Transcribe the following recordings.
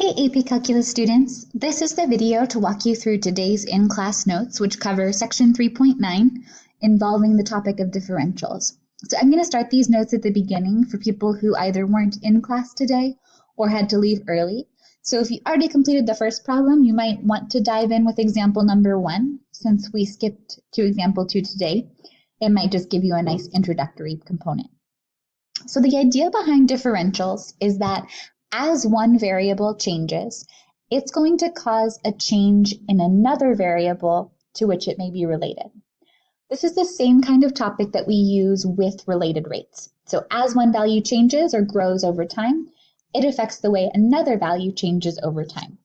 Hey AP Calculus students, this is the video to walk you through today's in-class notes, which cover section 3.9 involving the topic of differentials. So I'm going to start these notes at the beginning for people who either weren't in class today or had to leave early. So if you already completed the first problem, you might want to dive in with example number 1. Since we skipped to example 2 today, it might just give you a nice introductory component. So the idea behind differentials is that as one variable changes, it's going to cause a change in another variable to which it may be related. This is the same kind of topic that we use with related rates. So as one value changes or grows over time, it affects the way another value changes over time.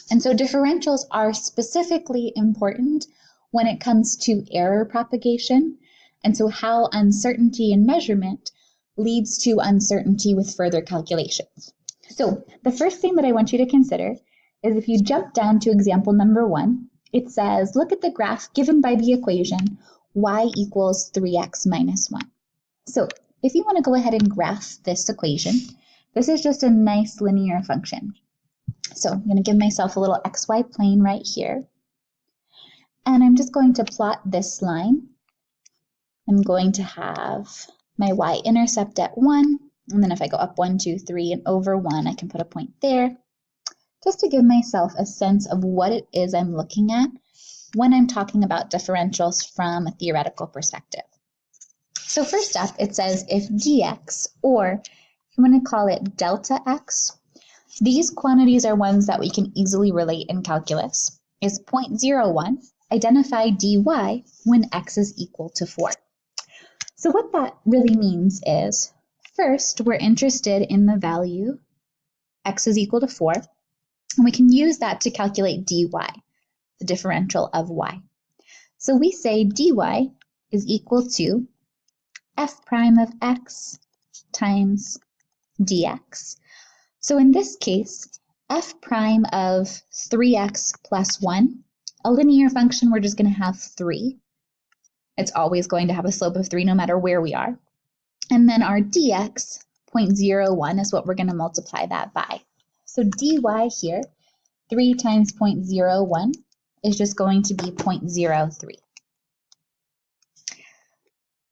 And so differentials are specifically important when it comes to error propagation, and so how uncertainty in measurement leads to uncertainty with further calculations. So the first thing that I want you to consider is if you jump down to example number 1, it says, look at the graph given by the equation y equals 3x minus 1. So if you want to go ahead and graph this equation, this is just a nice linear function. So I'm going to give myself a little xy plane right here. And I'm just going to plot this line. I'm going to have my y-intercept at 1. And then if I go up 1, 2, 3, and over 1, I can put a point there, just to give myself a sense of what it is I'm looking at when I'm talking about differentials from a theoretical perspective. So first up, it says if dx, or if you want to call it delta x, these quantities are ones that we can easily relate in calculus, is 0.01, identify dy when x is equal to 4. So what that really means is, first, we're interested in the value x is equal to 4, and we can use that to calculate dy, the differential of y. So we say dy is equal to f prime of x times dx. So in this case, f prime of 3x plus 1, a linear function, we're just going to have 3. It's always going to have a slope of 3 no matter where we are. And then our dx, 0.01, is what we're going to multiply that by. So dy here, 3 times 0.01, is just going to be 0.03.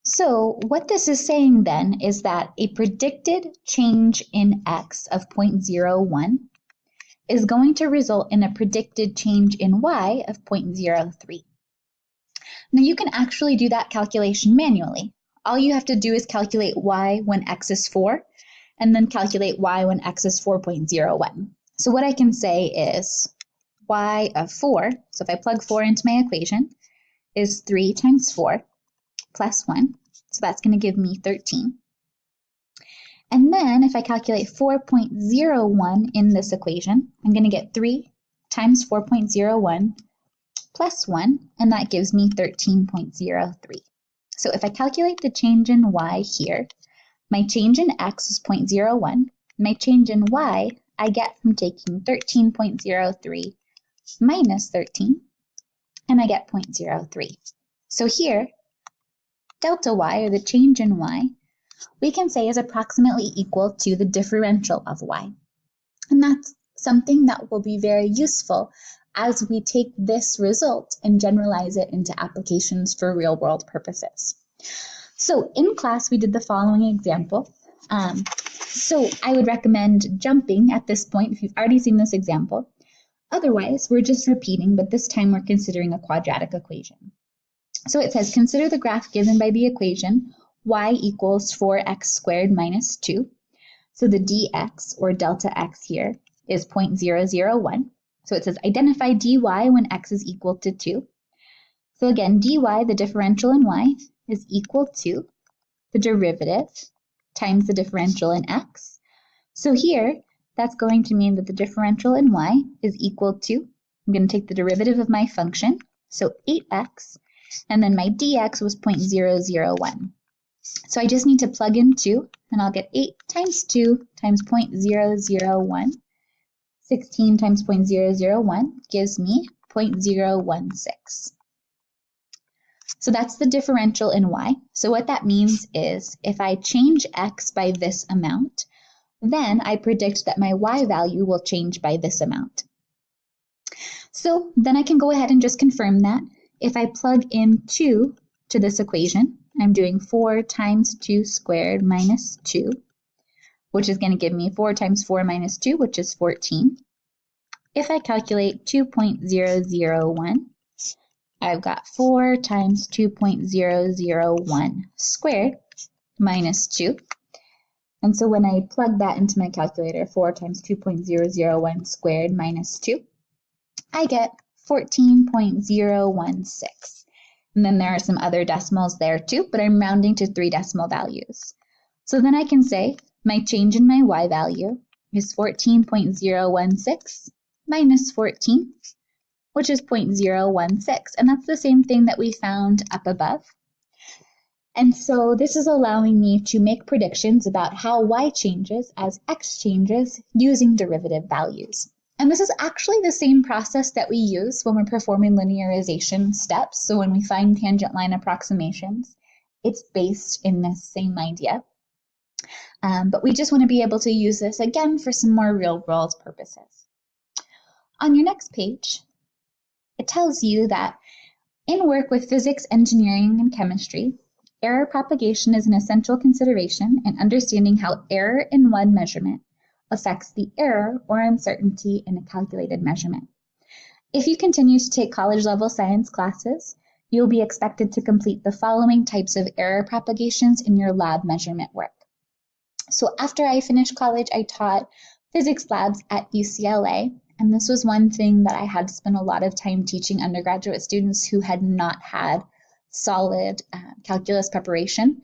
So what this is saying then is that a predicted change in x of 0.01 is going to result in a predicted change in y of 0.03. Now you can actually do that calculation manually. All you have to do is calculate y when x is 4, and then calculate y when x is 4.01. So what I can say is y of 4, so if I plug 4 into my equation, is 3 times 4 plus 1. So that's going to give me 13. And then if I calculate 4.01 in this equation, I'm going to get 3 times 4.01 plus 1, and that gives me 13.03. So if I calculate the change in y here, my change in x is 0.01. My change in y I get from taking 13.03 minus 13, and I get 0.03. So here, delta y, or the change in y, we can say is approximately equal to the differential of y. And that's something that will be very useful as we take this result and generalize it into applications for real-world purposes. So in class, we did the following example. So I would recommend jumping at this point if you've already seen this example. Otherwise, we're just repeating, but this time we're considering a quadratic equation. So it says, consider the graph given by the equation y equals 4x squared minus 2. So the dx, or delta x here, is 0.001. So it says, identify dy when x is equal to 2. So again, dy, the differential in y, is equal to the derivative times the differential in x. So here, that's going to mean that the differential in y is equal to, I'm going to take the derivative of my function, so 8x, and then my dx was 0.001. So I just need to plug in 2, and I'll get 8 times 2 times 0.001. 16 times 0.001 gives me 0.016. So that's the differential in y. So what that means is if I change x by this amount, then I predict that my y value will change by this amount. So then I can go ahead and just confirm that. If I plug in 2 to this equation, I'm doing 4 times 2 squared minus 2, which is going to give me 4 times 4 minus 2, which is 14. If I calculate 2.001, I've got 4 times 2.001 squared minus 2. And so when I plug that into my calculator, 4 times 2.001 squared minus 2, I get 14.016. And then there are some other decimals there too, but I'm rounding to 3 decimal values. So then I can say my change in my y value is 14.016 minus 14, which is 0.016. And that's the same thing that we found up above. And so this is allowing me to make predictions about how y changes as x changes using derivative values. And this is actually the same process that we use when we're performing linearization steps. So when we find tangent line approximations, it's based in this same idea. But we just want to be able to use this again for some more real-world purposes. On your next page, it tells you that in work with physics, engineering, and chemistry, error propagation is an essential consideration in understanding how error in one measurement affects the error or uncertainty in a calculated measurement. If you continue to take college-level science classes, you'll be expected to complete the following types of error propagations in your lab measurement work. So after I finished college, I taught physics labs at UCLA, and this was one thing that I had to spend a lot of time teaching undergraduate students who had not had solid calculus preparation,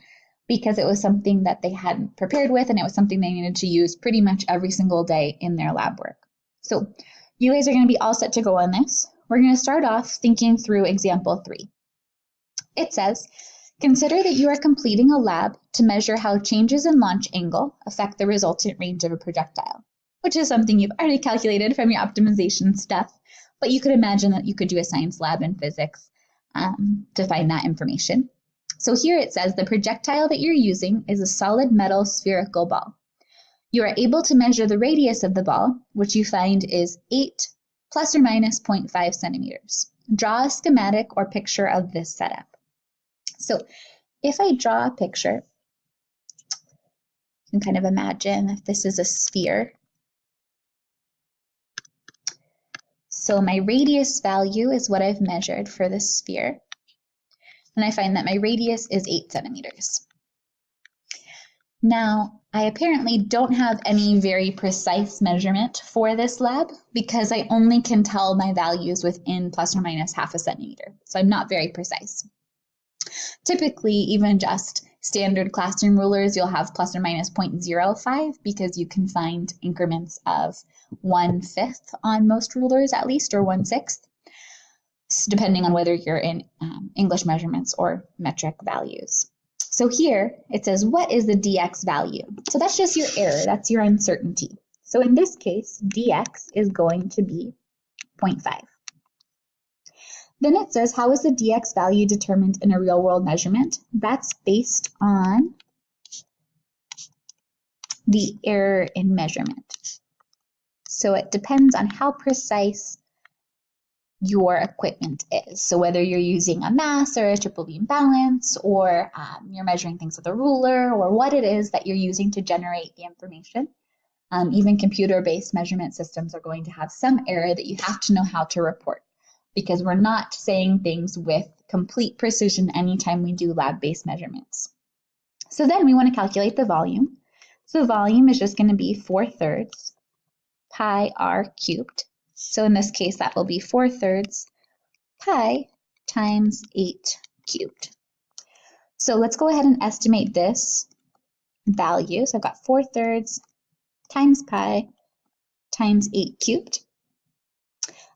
because it was something that they hadn't prepared with, and it was something they needed to use pretty much every single day in their lab work. So you guys are going to be all set to go on this. We're going to start off thinking through example 3. It says, consider that you are completing a lab to measure how changes in launch angle affect the resultant range of a projectile, which is something you've already calculated from your optimization stuff, but you could imagine that you could do a science lab in physics to find that information. So here it says the projectile that you're using is a solid metal spherical ball. You are able to measure the radius of the ball, which you find is 8 plus or minus 0.5 centimeters. Draw a schematic or picture of this setup. So if I draw a picture, you can kind of imagine if this is a sphere. So my radius value is what I've measured for this sphere. And I find that my radius is 8 centimeters. Now, I apparently don't have any very precise measurement for this lab because I only can tell my values within plus or minus half a centimeter. So I'm not very precise. Typically, even just standard classroom rulers, you'll have plus or minus 0.05 because you can find increments of 1/5 on most rulers at least, or 1/6, depending on whether you're in English measurements or metric values. So here it says, what is the dx value? So that's just your error, that's your uncertainty. So in this case, dx is going to be 0.5. Then it says, how is the dx value determined in a real-world measurement? That's based on the error in measurement. So it depends on how precise your equipment is. So whether you're using a mass or a triple beam balance, or you're measuring things with a ruler, or what it is that you're using to generate the information. Even computer-based measurement systems are going to have some error that you have to know how to report, because we're not saying things with complete precision anytime we do lab-based measurements. So then we want to calculate the volume. So volume is just going to be 4/3 pi r cubed. So in this case, that will be 4/3 pi times 8 cubed. So let's go ahead and estimate this value. So I've got 4/3 times pi times 8 cubed.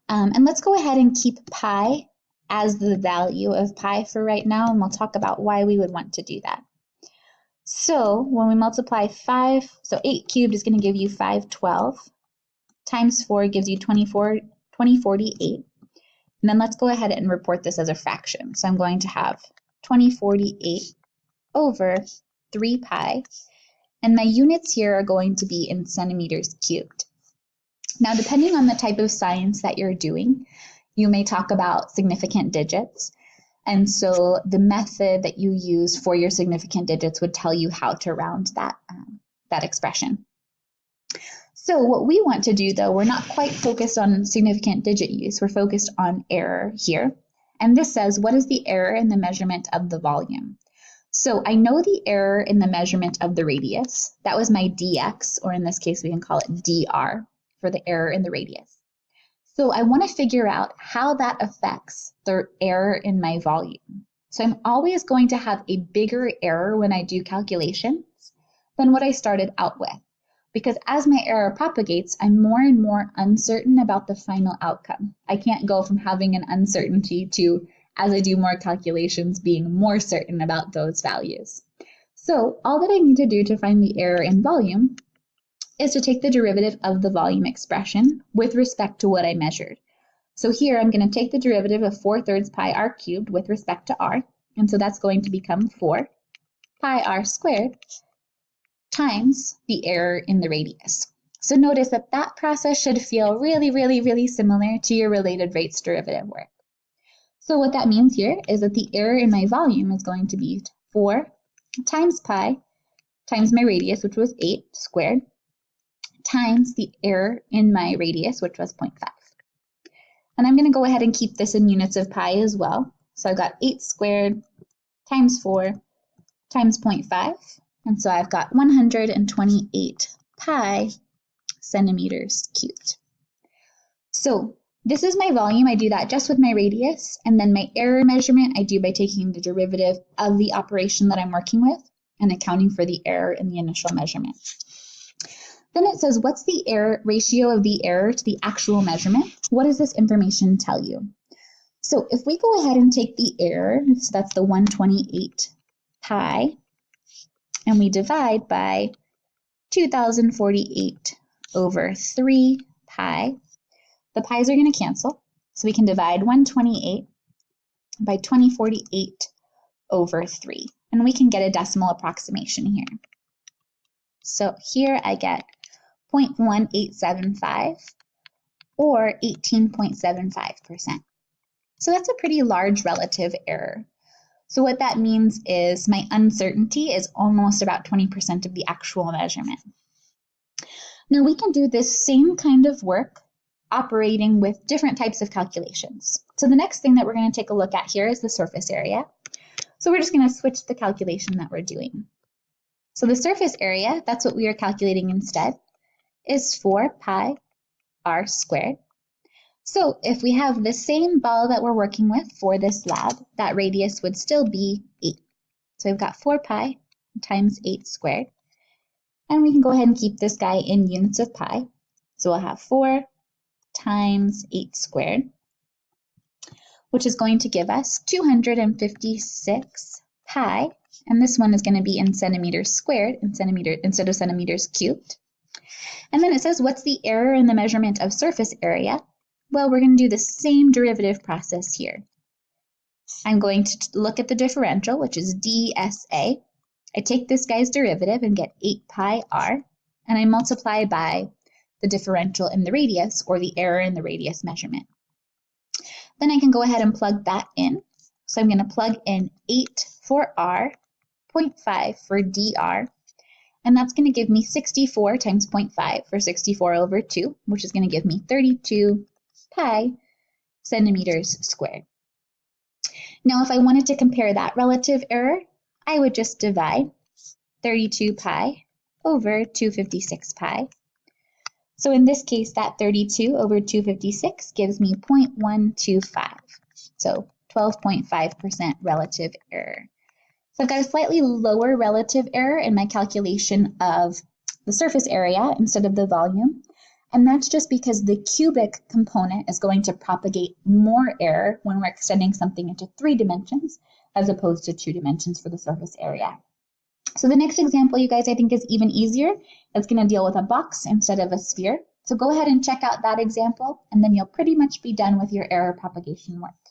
And let's go ahead and keep pi as the value of pi for right now, and we'll talk about why we would want to do that. So when we multiply 8 cubed is going to give you 512, times 4 gives you 2048. And then let's go ahead and report this as a fraction. So I'm going to have 2048 over 3 pi. And my units here are going to be in centimeters cubed. Now, depending on the type of science that you're doing, you may talk about significant digits. And so the method that you use for your significant digits would tell you how to round that expression. So what we want to do, though, we're not quite focused on significant digit use. We're focused on error here. And this says, what is the error in the measurement of the volume? So I know the error in the measurement of the radius. That was my dx, or in this case, we can call it dr for the error in the radius. So I want to figure out how that affects the error in my volume. So I'm always going to have a bigger error when I do calculations than what I started out with. Because as my error propagates, I'm more and more uncertain about the final outcome. I can't go from having an uncertainty to, as I do more calculations, being more certain about those values. So all that I need to do to find the error in volume is to take the derivative of the volume expression with respect to what I measured. So here I'm going to take the derivative of 4/3 pi r cubed with respect to r, and so that's going to become 4 pi r squared times the error in the radius. So notice that that process should feel really, really, really similar to your related rates derivative work. So what that means here is that the error in my volume is going to be 4 times pi times my radius, which was 8 squared, times the error in my radius, which was 0.5. And I'm going to go ahead and keep this in units of pi as well. So I've got 8 squared times 4 times 0.5. And so I've got 128 pi centimeters cubed. So this is my volume. I do that just with my radius. And then my error measurement I do by taking the derivative of the operation that I'm working with and accounting for the error in the initial measurement. Then it says, what's the error ratio of the error to the actual measurement? What does this information tell you? So if we go ahead and take the error, so that's the 128 pi, and we divide by 2048 over 3 pi, the pi's are going to cancel. So we can divide 128 by 2048 over 3. And we can get a decimal approximation here. So here I get 0.1875 or 18.75%. So that's a pretty large relative error. So what that means is my uncertainty is almost about 20% of the actual measurement. Now we can do this same kind of work operating with different types of calculations. So the next thing that we're going to take a look at here is the surface area. So we're just going to switch the calculation that we're doing. So the surface area, that's what we are calculating instead, is 4 pi r squared. So if we have the same ball that we're working with for this lab, that radius would still be 8. So we've got 4 pi times 8 squared. And we can go ahead and keep this guy in units of pi. So we'll have 4 times 8 squared, which is going to give us 256 pi. And this one is going to be in centimeters squared instead of centimeters cubed. And then it says, what's the error in the measurement of surface area? Well, we're going to do the same derivative process here. I'm going to look at the differential, which is dSA. I take this guy's derivative and get 8 pi r, and I multiply by the differential in the radius, or the error in the radius measurement. Then I can go ahead and plug that in. So I'm going to plug in 8 for r, 0.5 for dr, and that's going to give me 64 times 0.5 for 64 over 2, which is going to give me 32 pi centimeters squared. Now, if I wanted to compare that relative error, I would just divide 32 pi over 256 pi. So in this case, that 32 over 256 gives me 0.125, so 12.5% relative error. So I've got a slightly lower relative error in my calculation of the surface area instead of the volume. And that's just because the cubic component is going to propagate more error when we're extending something into 3 dimensions as opposed to 2 dimensions for the surface area. So the next example, you guys, I think is even easier. It's going to deal with a box instead of a sphere. So go ahead and check out that example, and then you'll pretty much be done with your error propagation work.